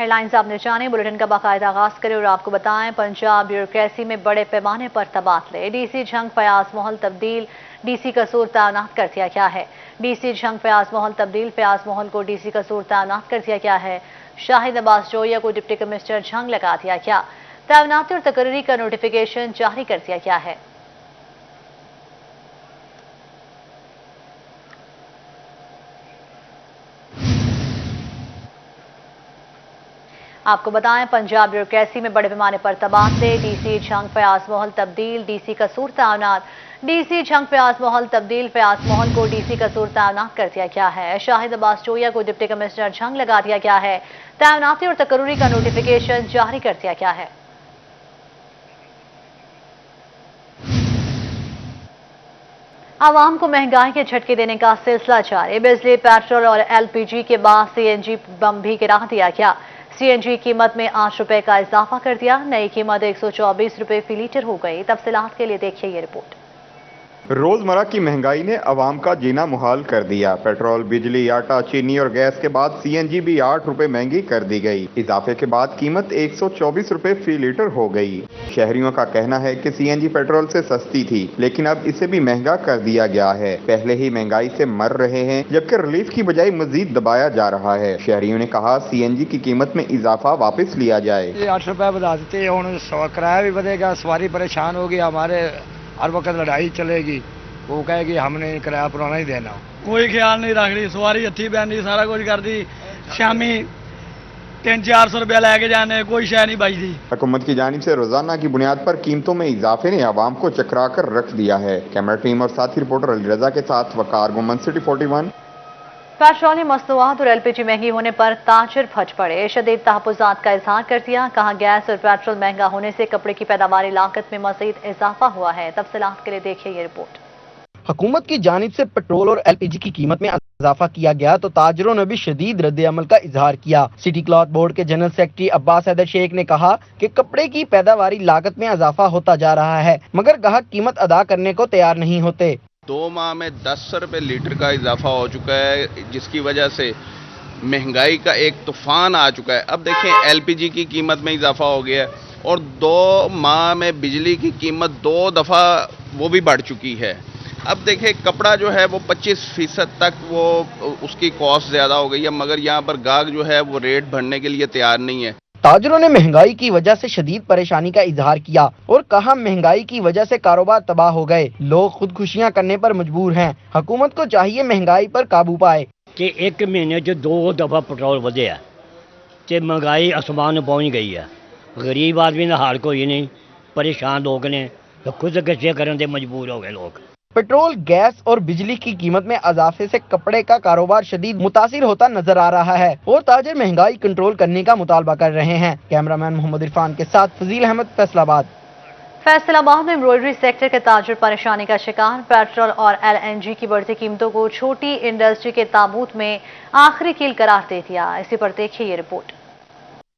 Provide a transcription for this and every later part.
Head lines आपने जाने, bulletin का बाकायदा आगाज करें और आपको बताएं पंजाब ब्यूरोक्रेसी में बड़े पैमाने पर तबादले। डीसी झंग फयाज मोहल तब्दील, डीसी कसूर तैनात कर दिया गया है। डीसी झंग फयाज मोहल तब्दील, फयाज मोहल को डीसी कसूर तैनात कर दिया गया है। शाहिद अब्बास जोया को डिप्टी कमिश्नर झंग लगा दिया गया। तैनाती और तकरीरी का नोटिफिकेशन जारी कर दिया गया है। आपको बताएं पंजाब ब्यूरोक्रेसी में बड़े पैमाने पर तबादले। डीसी झंग फयाज मोहल तब्दील, डीसी कसूर तैनात। डीसी झंग फयाज मोहल तब्दील, फयाज मोहल को डीसी कसूर तैनात कर दिया गया है। शाहिद अब्बास जोया को डिप्टी कमिश्नर झंग लगा दिया गया है। तैनाती और तकरीरी का नोटिफिकेशन जारी कर दिया गया है। आवाम को महंगाई के झटके देने का सिलसिला जारी। बिजली, पेट्रोल और एलपीजी के बाद सीएनजी बम भी गिरा दिया गया। सीएनजी कीमत में 8 रुपए का इजाफा कर दिया। नई कीमत 124 रुपए फी लीटर हो गई। तफसीलात के लिए देखिए ये रिपोर्ट। रोजमर्रा की महंगाई ने अवाम का जीना मुहाल कर दिया। पेट्रोल, बिजली, आटा, चीनी और गैस के बाद सीएनजी भी 8 रुपए महंगी कर दी गई। इजाफे के बाद कीमत 124 रुपए फी लीटर हो गई। शहरियों का कहना है कि सीएनजी पेट्रोल से सस्ती थी, लेकिन अब इसे भी महंगा कर दिया गया है। पहले ही महंगाई से मर रहे हैं, जबकि रिलीफ की बजाय मजीद दबाया जा रहा है। शहरियों ने कहा सीएनजी की कीमत में इजाफा वापस लिया जाए। 8 रुपए बढ़ा देते, किराया भी बढ़ेगा, सवारी परेशान होगी, हमारे हर वक्त लड़ाई चलेगी। वो कहेगी हमने किराया पुराना ही देना। कोई ख्याल नहीं रख रही, सवारी हथी बहनी, सारा कुछ कर दी। शामी 300-400 रुपया लेके जाने, कोई शय नहीं बचती। हुकूमत की जानिब से रोजाना की बुनियाद पर कीमतों में इजाफे ने आवाम को चकरा कर रख दिया है। कैमरा टीम और साथी रिपोर्टर अली रजा के साथ वकार गुमन, सिटी 41। पेट्रोलियम मसनूआत और एलपीजी महंगी होने पर ताजिर फट पड़े। शदीद तहफ़्फ़ुज़ात का इजहार कर दिया। कहा गैस और पेट्रोल महंगा होने से कपड़े की पैदावारी लागत में मज़ीद इजाफा हुआ है। तफसीलात के लिए देखिए ये रिपोर्ट। हुकूमत की जानिब से पेट्रोल और एलपीजी की कीमत में इजाफा किया गया तो ताजरों ने भी शदीद रद्द अमल का इजहार किया। सिटी क्लॉथ बोर्ड के जनरल सेक्रेटरी अब्बास हैदर शेख ने कहा कि कपड़े की पैदावारी लागत में इजाफा होता जा रहा है, मगर ग्राहक कीमत अदा करने को तैयार नहीं होते। 2 माह में 10 रुपए लीटर का इजाफा हो चुका है, जिसकी वजह से महंगाई का एक तूफान आ चुका है। अब देखें एलपीजी की कीमत में इजाफा हो गया है और 2 माह में बिजली की कीमत 2 दफ़ा वो भी बढ़ चुकी है। अब देखें कपड़ा जो है वो 25% तक वो उसकी कॉस्ट ज़्यादा हो गई है, मगर यहाँ पर गाहक जो है वो रेट भरने के लिए तैयार नहीं है। ताजरों ने महंगाई की वजह से शदीद परेशानी का इजहार किया और कहा महंगाई की वजह से कारोबार तबाह हो गए, लोग खुदकुशियां करने पर मजबूर हैं। हुकूमत को चाहिए महंगाई पर काबू पाए। कि 1 महीने च 2 दफा पेट्रोल ਵਧਿਆ ਤੇ महंगाई आसमान पहुंच गई है। गरीब आदमी का हाल कोई नहीं, परेशान लोग ने तो खुदकुशियां करने से मजबूर हो गए लोग। पेट्रोल, गैस और बिजली की कीमत में इजाफे से कपड़े का कारोबार शदीद मुतासिर होता नजर आ रहा है और ताजिर महंगाई कंट्रोल करने का मुतालबा कर रहे हैं। कैमरामैन मोहम्मद इरफान के साथ फजील अहमद, फैसलाबाद। फैसलाबाद में एम्ब्रॉयडरी सेक्टर के ताजिर परेशानी का शिकार। पेट्रोल और एलएनजी की बढ़ती कीमतों को छोटी इंडस्ट्री के ताबूत में आखिरी कील करार दे दिया। इसी पर देखिए ये रिपोर्ट।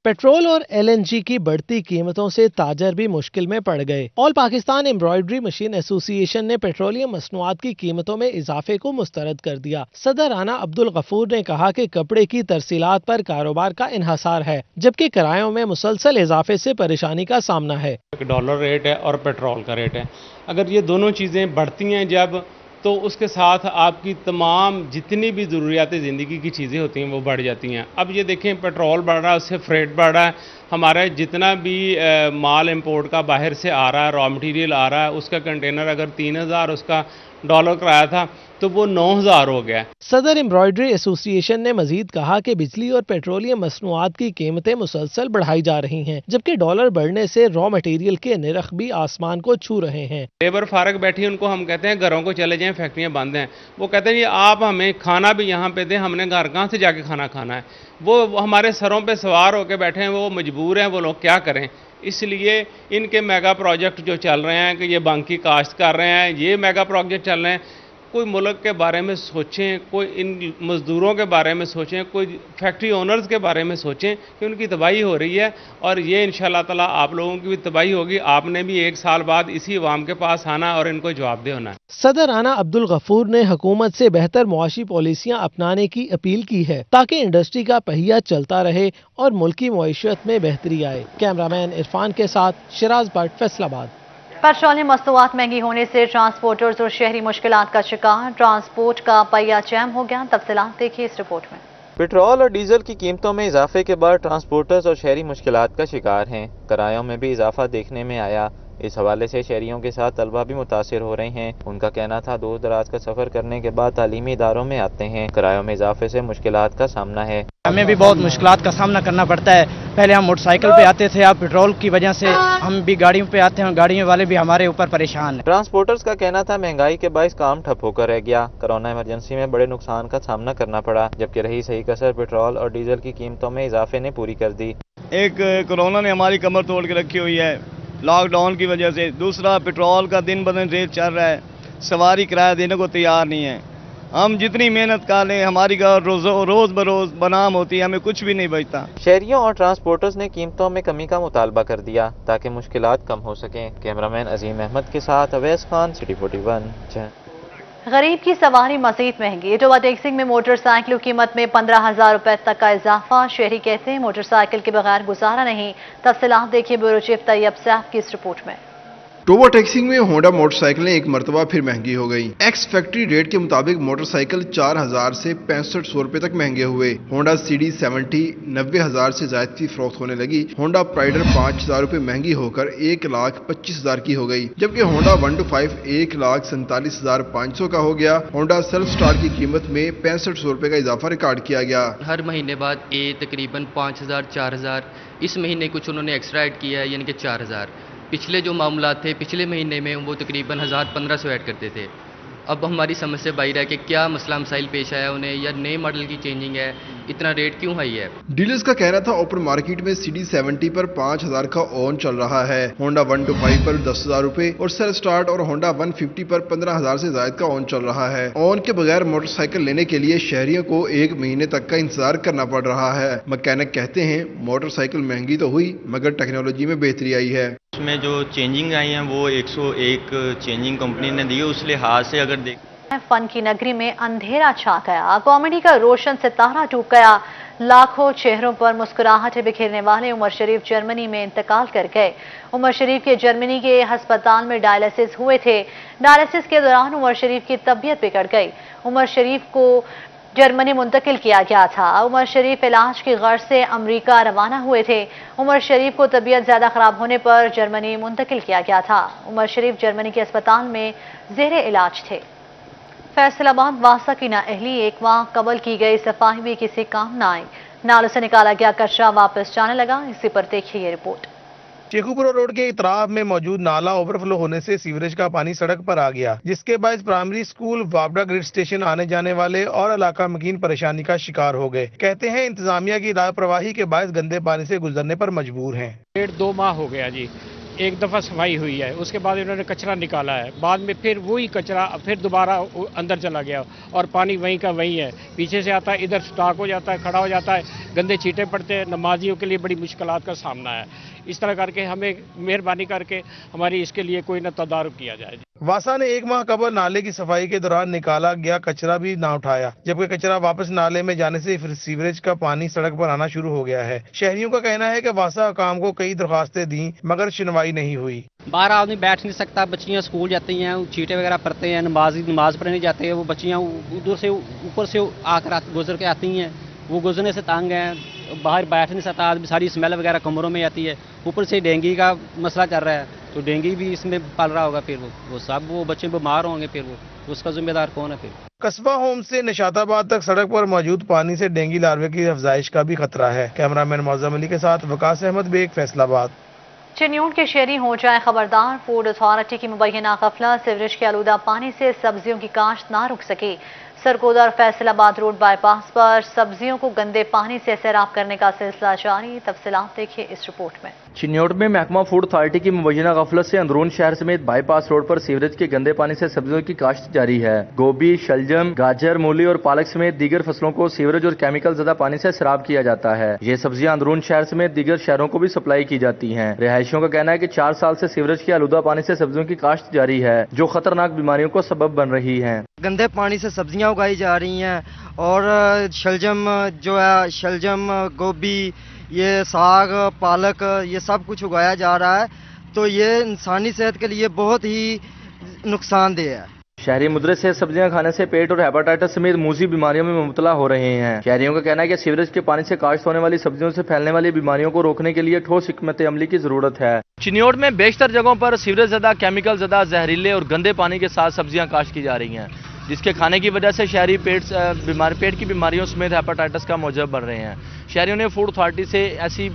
पेट्रोल और एलएनजी की बढ़ती कीमतों से ताजर भी मुश्किल में पड़ गए। All Pakistan embroidery machine association ने पेट्रोलियम मसनूआत की कीमतों में इजाफे को मुस्तरद कर दिया। सदर राना अब्दुल गफूर ने कहा कि कपड़े की तरसीलात पर कारोबार का इन्हसार है, जबकि किरायों में मुसलसल इजाफे से परेशानी का सामना है। डॉलर रेट है और पेट्रोल का रेट है, अगर ये दोनों चीज़ें बढ़ती हैं जब, तो उसके साथ आपकी तमाम जितनी भी ज़रूरियात ज़िंदगी की चीज़ें होती हैं वो बढ़ जाती हैं। अब ये देखें पेट्रोल बढ़ रहा है, उससे फ्रेट बढ़ रहा है, हमारा जितना भी माल इंपोर्ट का बाहर से आ रहा है, रॉ मटेरियल आ रहा है, उसका कंटेनर अगर 3000 उसका डॉलर कराया था तो वो 9000 हो गया। सदर एम्ब्रॉयडरी एसोसिएशन ने मजीद कहा कि बिजली और पेट्रोलियम मसनूआत की कीमतें मुसलसल बढ़ाई जा रही हैं, जबकि डॉलर बढ़ने से रॉ मटेरियल के निरख भी आसमान को छू रहे हैं। लेबर फारग बैठी, उनको हम कहते हैं घरों को चले जाएं, फैक्ट्रियां बंद हैं, वो कहते हैं ये आप हमें खाना भी यहाँ पे दें, हमने घर कहाँ से जाके खाना खाना है। वो हमारे सरों पे सवार होकर बैठे हैं, वो मजबूर हैं, वो लोग क्या करें। इसलिए इनके मेगा प्रोजेक्ट जो चल रहे हैं कि ये बांकी काश्त कर रहे हैं, ये मेगा प्रोजेक्ट चल रहे हैं, कोई मुल्क के बारे में सोचें, कोई इन मज़दूरों के बारे में सोचें, कोई फैक्ट्री ओनर्स के बारे में सोचें कि उनकी तबाही हो रही है, और ये इंशाअल्लाह ताला आप लोगों की भी तबाही होगी। आपने भी 1 साल बाद इसी अवाम के पास आना है और इनको जवाबदेह होना है। सदर राना अब्दुल गफूर ने हुकूमत से बेहतर मुआशी पॉलिसियां अपनाने की अपील की है ताकि इंडस्ट्री का पहिया चलता रहे और मुल्की मईशत में बेहतरी आए। कैमरामैन इरफान के साथ शिराज भट्ट, फैसलाबाद। पेट्रोलियम मसनूआत महंगी होने से ट्रांसपोर्टर्स और शहरी मुश्किलात का शिकार। ट्रांसपोर्ट का पहिया जैम हो गया। तफसीलात देखिए इस रिपोर्ट में। पेट्रोल और डीजल की कीमतों में इजाफे के बाद ट्रांसपोर्टर्स और शहरी मुश्किलात का शिकार हैं। किरायों में भी इजाफा देखने में आया। इस हवाले से शहरियों के साथ तलबा भी मुतासिर हो रहे हैं। उनका कहना था दूर दराज का सफ़र करने के बाद तालीमी इदारों में आते हैं। किरायों में इजाफे से मुश्किलात का सामना है। हमें भी बहुत मुश्किलात का सामना करना पड़ता है। पहले हम मोटरसाइकिल पे आते थे, अब पेट्रोल की वजह से हम भी गाड़ियों पे आते हैं, गाड़ियों वाले भी हमारे ऊपर परेशान हैं। ट्रांसपोर्टर्स का कहना था महंगाई के बाइस काम ठप होकर रह गया। कोरोना इमरजेंसी में बड़े नुकसान का सामना करना पड़ा, जबकि रही सही कसर पेट्रोल और डीजल की कीमतों में इजाफे ने पूरी कर दी। एक कोरोना ने हमारी कमर तोड़ के रखी हुई है लॉकडाउन की वजह से। दूसरा, पेट्रोल का दिन ब दिन रेट चल रहा है, सवारी किराया देने को तैयार नहीं है। हम जितनी मेहनत कर लें, हमारी रोज़ बरोज़ बनाम होती है, हमें कुछ भी नहीं बचता। शहरियों और ट्रांसपोर्टर्स ने कीमतों में कमी का मुतालबा कर दिया ताकि मुश्किलात कम हो सकें। कैमरामैन अजीम अहमद के साथ अवैस खान, सिटी 41। गरीब की सवारी मजीद महंगी। इटोवा टेक्सिंग में मोटरसाइकिलों की कीमत में 15,000 रुपए तक का इजाफा। शहरी कहते हैं मोटरसाइकिल के बगैर गुजारा नहीं। तफसीलात देखिए ब्यूरो चीफ तैयब साहब की इस रिपोर्ट में। टोबा टैक्सिंग में होंडा मोटरसाइकिलें एक मरतबा फिर महंगी हो गई। एक्स फैक्ट्री रेट के मुताबिक मोटरसाइकिल 4,000 से 6500 रुपए तक महंगे हुए। होंडा CD 70 90,000 से ज्यादा की फरोख्त होने लगी। होंडा प्राइडर 5,000 रुपए महंगी होकर 1,25,000 की हो गई, जबकि होंडा 125 1,47,500 का हो गया। होंडा सेल्फ स्टार की कीमत में 6500 रुपए का इजाफा रिकॉर्ड किया गया। हर महीने बाद तकरीबन 5,000 4,000 इस महीने कुछ उन्होंने एक्स्ट्रा ऐड किया है, यानी कि 4,000। पिछले जो मामला थे पिछले महीने में वो तकरीबन 1,000-1,500 ऐड करते थे। अब हमारी समझ से बाहर है कि क्या मसला मसाइल पेश आया उन्हें, या नए मॉडल की चेंजिंग है, इतना रेट क्यों हाई है। डीलर्स का कहना था ओपन मार्केट में CD 70 पर 5,000 का ऑन चल रहा है, होंडा 125 पर 10,000 रुपए और सेल्फ स्टार्ट और होंडा 150 पर 15,000 से ज्यादा का ऑन चल रहा है। ऑन के बगैर मोटरसाइकिल लेने के लिए शहरियों को 1 महीने तक का इंतजार करना पड़ रहा है। मैकेनिक कहते हैं मोटरसाइकिल महंगी तो हुई मगर टेक्नोलॉजी में बेहतरी आई है। उसमें जो चेंजिंग आई हैं वो 101 चेंजिंग कंपनी ने दी है। उस लिहाज से अगर देख फन की नगरी में अंधेरा छा गया। कॉमेडी का रोशन सितारा टूट गया। लाखों चेहरों पर मुस्कुराहटें बिखेरने वाले उमर शरीफ जर्मनी में इंतकाल कर गए। उमर शरीफ के जर्मनी के अस्पताल में डायलिसिस हुए थे। डायलिसिस के दौरान उमर शरीफ की तबीयत बिगड़ गई। उमर शरीफ को जर्मनी मुंतकिल किया गया था। उमर शरीफ इलाज की गर्ज से अमेरिका रवाना हुए थे। उमर शरीफ को तबीयत ज्यादा खराब होने पर जर्मनी मुंतकिल किया गया था। उमर शरीफ जर्मनी के अस्पताल में जेर इलाज थे। फैसलाबाद वासा की नाअहली एक माह कबल की गई सफाई भी किसी काम न आई। नालों से निकाला गया कचरा वापस जाने लगा। इसी पर देखिए ये रिपोर्ट। शेखुपुरा रोड के इतराब में मौजूद नाला ओवरफ्लो होने से सीवरेज का पानी सड़क पर आ गया, जिसके बाद प्राइमरी स्कूल, वापडा ग्रिड स्टेशन आने जाने वाले और इलाका मकीन परेशानी का शिकार हो गए। कहते हैं इंतजामिया की लापरवाही के बायस गंदे पानी से गुजरने पर मजबूर हैं। 1.5-2 माह हो गया जी। एक दफ़ा सफाई हुई है, उसके बाद इन्होंने कचरा निकाला है, बाद में फिर वही कचरा फिर दोबारा अंदर चला गया और पानी वहीं का वहीं है। पीछे से आता है, इधर स्टॉक हो जाता है, खड़ा हो जाता है, गंदे छींटे पड़ते हैं। नमाजियों के लिए बड़ी मुश्किलात का सामना है। इस तरह करके हमें मेहरबानी करके हमारी इसके लिए कोई न तदारुक किया जाए। वासा ने 1 माह कबल नाले की सफाई के दौरान निकाला गया कचरा भी ना उठाया, जबकि कचरा वापस नाले में जाने से फिर सीवरेज का पानी सड़क पर आना शुरू हो गया है। शहरियों का कहना है कि वासा हुकाम को कई दरख्वास्तें दी मगर सुनवाई नहीं हुई। बाहर आदमी बैठ नहीं सकता, बच्चियाँ स्कूल जाती हैं, चीटे वगैरह पढ़ते हैं, नमाज पढ़ने जाते हैं, वो बच्चियाँ उधर से ऊपर से आकर गुजर के आती हैं, वो गुजरने से तंग हैं, बाहर बैठ नहीं सकता आदमी, सारी स्मेल वगैरह कमरों में आती है। ऊपर से डेंगू का मसला चल रहा है, तो डेंगू भी इसमें पल रहा होगा, फिर वो बच्चे बीमार होंगे, फिर उसका जिम्मेदार कौन है। फिर कस्बा होम से निशाताबाद तक सड़क पर मौजूद पानी से डेंगू लार्वे की अफजाइश का भी खतरा है। कैमरामैन मौजम अली के साथ वकास अहमद बेग, फैसलाबाद। चिन्यून के शहरी हो जाए खबरदार। फूड अथॉरिटी की मुबैना गफलत। सीवरेज के आलूदा पानी से सब्जियों की काश्त ना रुक सकी। सरगोदा और फैसलाबाद रोड बाईपास पर सब्जियों को गंदे पानी से सैराब करने का सिलसिला जारी। तफसीलात देखिए इस रिपोर्ट में। चिन्योट में महकमा फूड अथॉरिटी की मुबैना गफलत से अंदरून शहर समेत बाईपास रोड पर सीवरेज के गंदे पानी से सब्जियों की काश्त जारी है। गोभी, शलजम, गाजर, मूली और पालक समेत दीगर फसलों को सीवरेज और केमिकल ज़दा पानी से सैराब किया जाता है। ये सब्जियां अंदरून शहर समेत दीगर शहरों को भी सप्लाई की जाती हैं। रिहायशियों का कहना है कि 4 साल से सीवरेज के आलूदा पानी से सब्जियों की काश्त जारी है, जो खतरनाक बीमारियों को सबब बन रही है। गंदे पानी से सब्जियां उगाई जा रही हैं और शलजम, गोभी, ये साग, पालक, ये सब कुछ उगाया जा रहा है, तो ये इंसानी सेहत के लिए बहुत ही नुकसानदेह है। शहरी मुद्रे से सब्जियां खाने से पेट और हेपेटाइटिस समेत मूसी बीमारियों में मुब्तला हो रहे हैं। शहरियों का कहना है कि सीवरेज के पानी से काश्त होने वाली सब्जियों से फैलने वाली बीमारियों को रोकने के लिए ठोस हिकमत अमली की जरूरत है। चिन्योट में बेशतर जगहों पर सीवरेज ज़दा, केमिकल ज़दा, जहरीले और गंदे पानी के साथ सब्जियां काश्त की जा रही हैं, जिसके खाने की वजह से शहरी पेट की बीमारियों समेत हेपेटाइटिस का मौजब बन रहे हैं। शहरियों ने फूड अथॉरिटी से ऐसी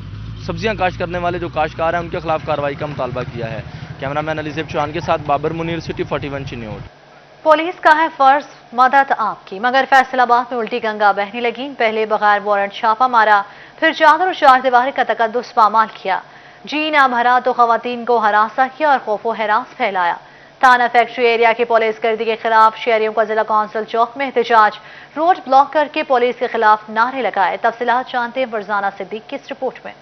सब्जियां काश्त करने वाले जो काश्तकार हैं उनके खिलाफ कार्रवाई का मुतालबा किया है। कैमरामैन अली चौहान के साथ बाबर मुनीर, सिटी 41 चिन्योट। पुलिस का है फर्ज मदद आपकी, मगर फैसलाबाद में उल्टी गंगा बहने लगी। पहले बगैर वारंट छापा मारा, फिर चादर और चारदीवारी का तकद्दुस पामाल किया। जी ना भरा तो खवातीन को हरासा किया और खौफो हरास फैलाया। थाना फैक्ट्री एरिया की पुलिस गर्दी के खिलाफ शहरियों का जिला कौंसिल चौक में एहतजाज, रोड ब्लॉक करके पुलिस के खिलाफ नारे लगाए। तफसीलात जानते हैं फरजाना सिद्दीक की इस रिपोर्ट में।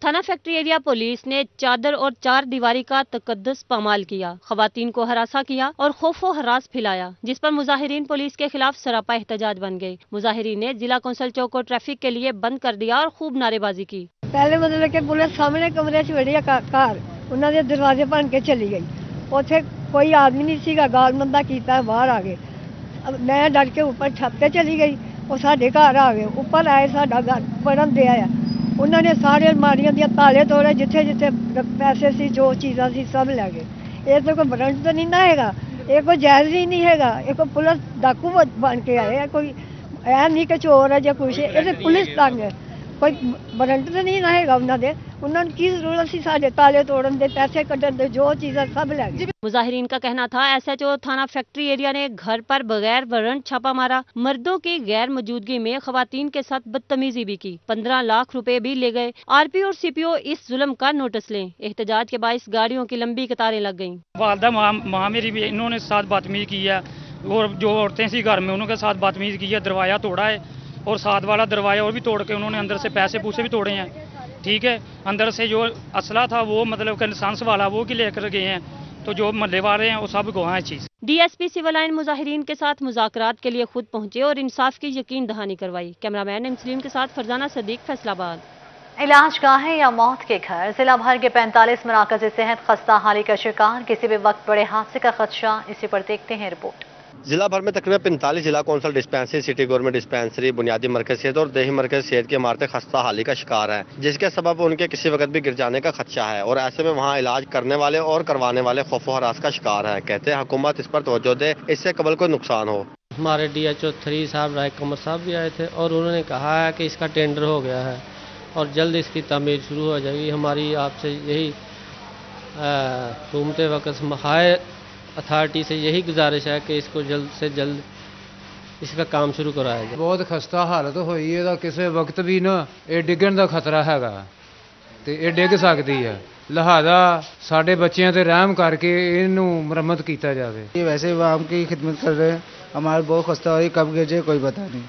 थाना फैक्ट्री एरिया पुलिस ने चादर और चार दीवारी का तकद्दुस पामाल किया, खवातीन को हरासा किया और खौफो हरास फैलाया, जिस पर मुजाहिरीन पुलिस के खिलाफ सरापा एहतजाज बन गए। मुजाहिरीन ने जिला कौंसिल चौक को ट्रैफिक के लिए बंद कर दिया और खूब नारेबाजी की। पहले मतलब कि पुलिस सामने कमरे से वड़ी कार उन्होंने दरवाजे भन के चली गई। उसे कोई आदमी नहीं सीगा, गाल मंदा किया, बाहर आ गए। अब मैं डर के ऊपर छत पे चली गई, वो साढ़े घर आ गए। ऊपर आए, साडा घर पढ़न दे आया, उन्होंने सारे अलमारियों दिया ताले तोड़े, जिथे जिथे पैसे सी, जो चीज़ा सी सब ले गए। ये तो कोई वारंट तो नहीं ना हैगा, ये कोई जायज़ ही नहीं हैगा। ये कोई पुलिस डाकू बन के आए, कोई ऐ नहीं कि चोर है या कुछ, ये पुलिस तंग है। कोई वारंट तो नहीं ना हैगा उन्होंने की जरूरत सी साडे ताले तोड़न दे, पैसे कढ़न दे, जो चीज़ा सब ले गए। मुजाहिरीन का कहना था SHO थाना फैक्ट्री एरिया ने घर पर बगैर वारंट छापा मारा, मर्दों की गैर मौजूदगी में खवातीन के साथ बदतमीजी भी की, 15 लाख रुपए भी ले गए। RPO और CPO इस जुल्म का नोटिस लें। एहतजाज के बाइस गाड़ियों की लंबी कतारें लग गयी। वालदा माँ मेरी भी इन्होंने साथ बदतमीजी की है, और जो औरतें सी घर में उनके साथ बदतमीजी की है। दरवाजा तोड़ा है और साथ वाला दरवाजा और भी तोड़ के उन्होंने अंदर से पैसे पूसे भी तोड़े हैं। ठीक है, अंदर से जो असला था वो मतलब कि लाइसेंस वाला वो की लेकर गए हैं, तो जो मल्ले वाले हैं वो सब गवाह है चीज। DSP सिविल लाइन मुजाहिरीन के साथ मुज़ाकरात के लिए खुद पहुंचे और इंसाफ की यकीन दहानी करवाई। कैमरामैन मुस्लिम के साथ फरजाना सदीक, फैसलाबाद। इलाज गाहें या मौत के घर, जिला भर के 45 मराकज़ सेहत खस्ता हाली का शिकार, किसी भी वक्त बड़े हादसे का खदशा। इसी पर देखते हैं रिपोर्ट। जिला भर में तकरीबन 45 जिला council dispensary, city government dispensary, बुनियादी मरकज सेहत और देही मरकज सेहत की इमारतें खस्ता हाली का शिकार हैं, जिसके सबब उनके किसी वक्त भी गिर जाने का खदशा है और ऐसे में वहाँ इलाज करने वाले और करवाने वाले खौफो हरास का शिकार है। कहते हैं हुकूमत इस पर तवज्जो दे, इससे कबल कोई नुकसान हो। हमारे DHO 3 साहब राय कमर साहब भी आए थे और उन्होंने कहा है कि इसका टेंडर हो गया है और जल्द इसकी तामीर शुरू हो जाएगी। हमारी आपसे यही हुकूमत वक़्त महाय अथॉरिटी से यही गुजारिश है कि इसको जल्द से जल्द इसका काम शुरू कराया जाए। बहुत खस्ता हालत होई है, किसी वक्त भी ना ये डिगन का खतरा हैगा ते ये डिग सकती है, लिहाजा साडे बच्चों ते रहम करके इनू मुरम्मत किया जाए। ये वैसे आवाम की खिदमत कर रहे हैं, हमारे बहुत खस्ता हो रही, कब गिर जाए कोई पता नहीं,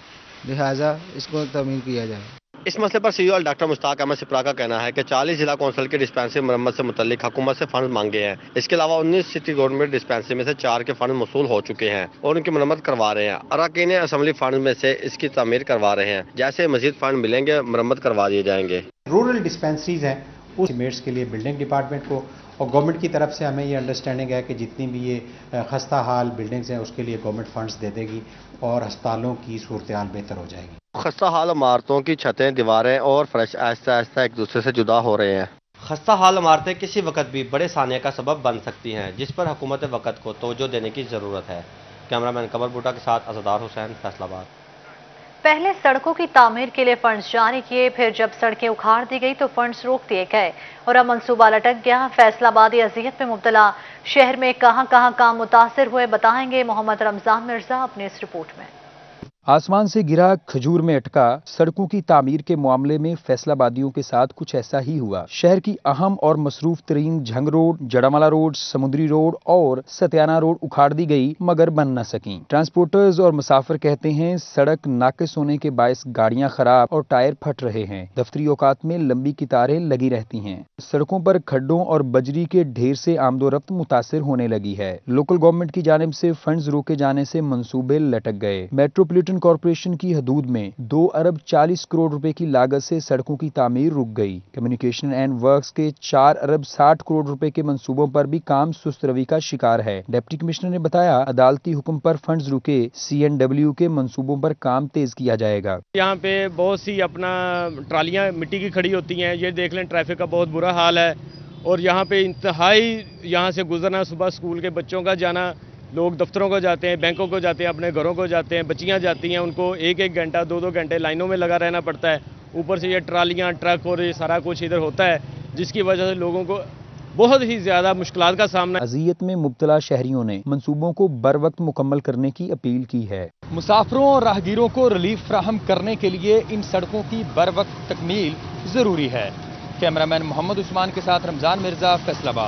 लिहाजा इसको तमीर किया जाए। इस मसले पर CEO डॉक्टर मुश्ताक अहमद सिप्रा का कहना है कि 40 जिला कौंसिल की डिस्पेंसरी मरम्मत से मुतल्लिक हुकूमत से फंड मांगे हैं। इसके अलावा 19 सिटी गवर्नमेंट डिस्पेंसरी में से 4 के फंड मौसूल हो चुके हैं और उनकी मरम्मत करवा रहे हैं। अरकान असम्बली फंड में से इसकी तामीर करवा रहे हैं। जैसे मजीद फंड मिलेंगे मरम्मत करवा दिए जाएंगे। रूरल डिस्पेंसरीज हैं, उस इमेट्स के लिए बिल्डिंग डिपार्टमेंट को और गवर्नमेंट की तरफ से हमें ये अंडरस्टैंडिंग है कि जितनी भी ये खस्ता हाल बिल्डिंग्स हैं उसके लिए गवर्नमेंट फंड्स दे देगी और अस्पतालों की सूरत हाल बेहतर हो जाएगी। खस्ता हाल इमारतों की छतें, दीवारें और फर्श आहिस्ता आहिस्ता एक दूसरे से जुदा हो रहे हैं। खस्ता हाल इमारतें किसी वक्त भी बड़े सानिया का सबब बन सकती हैं, जिस पर हुकूमत वक्त को तवज्जो देने की ज़रूरत है। कैमरामैन कमर बूटा के साथ अज़दार हुसैन, फैसलाबाद। पहले सड़कों की तामीर के लिए फंड्स जारी किए, फिर जब सड़कें उखाड़ दी गई तो फंड्स रोक दिए गए और अब मंसूबा लटक गया। फैसलाबादी अजियत में मुब्तला शहर में कहां काम मुतासिर हुए, बताएंगे मोहम्मद रमजान मिर्जा अपनी इस रिपोर्ट में। आसमान से गिरा खजूर में अटका, सड़कों की तामीर के मामले में फैसलाबादियों के साथ कुछ ऐसा ही हुआ। शहर की अहम और मसरूफ तरीन झंग रोड, जड़ामाला रोड, समुद्री रोड और सत्याना रोड उखाड़ दी गई मगर बन न सकी। ट्रांसपोर्टर्स और मुसाफिर कहते हैं सड़क नाकिस होने के बायस गाड़ियां खराब और टायर फट रहे हैं। दफ्तरी औकात में लंबी कतारें लगी रहती हैं। सड़कों पर खड्डों और बजरी के ढेर से आमदोरफ्त मुतासिर होने लगी है। लोकल गवर्नमेंट की जानिब से फंड्स रोके जाने से मंसूबे लटक गए। मेट्रोपॉलिटन कॉर्पोरेशन की हदूद में 2 अरब 40 करोड़ रुपए की लागत से सड़कों की तामीर रुक गई। कम्युनिकेशन एंड वर्क्स के 4 अरब 60 करोड़ रुपए के मंसूबों पर भी काम सुस्त रवि का शिकार है। डिप्टी कमिश्नर ने बताया अदालती हुक्म पर फंड्स रुके, CNW के मंसूबों पर काम तेज किया जाएगा। यहाँ पे बहुत सी अपना ट्रालियाँ मिट्टी की खड़ी होती हैं, ये देख लें ट्रैफिक का बहुत बुरा हाल है और यहाँ पे इंतहाई यहाँ से गुजरना, सुबह स्कूल के बच्चों का जाना, लोग दफ्तरों को जाते हैं, बैंकों को जाते हैं, अपने घरों को जाते हैं, बच्चियां जाती हैं, उनको 1-1 घंटा 2-2 घंटे लाइनों में लगा रहना पड़ता है। ऊपर से ये ट्रालियां, ट्रक और ये सारा कुछ इधर होता है, जिसकी वजह से लोगों को बहुत ही ज़्यादा मुश्किलात का सामना। अज़ियत में मुब्तला शहरियों ने मंसूबों को बर वक्त मुकम्मल करने की अपील की है। मुसाफिरों और राहगीरों को रिलीफ फ्राहम करने के लिए इन सड़कों की बर वक्त तकमील ज़रूरी है। कैमरामैन मोहम्मद उस्मान के साथ रमजान मिर्जा, फैसलाबाद।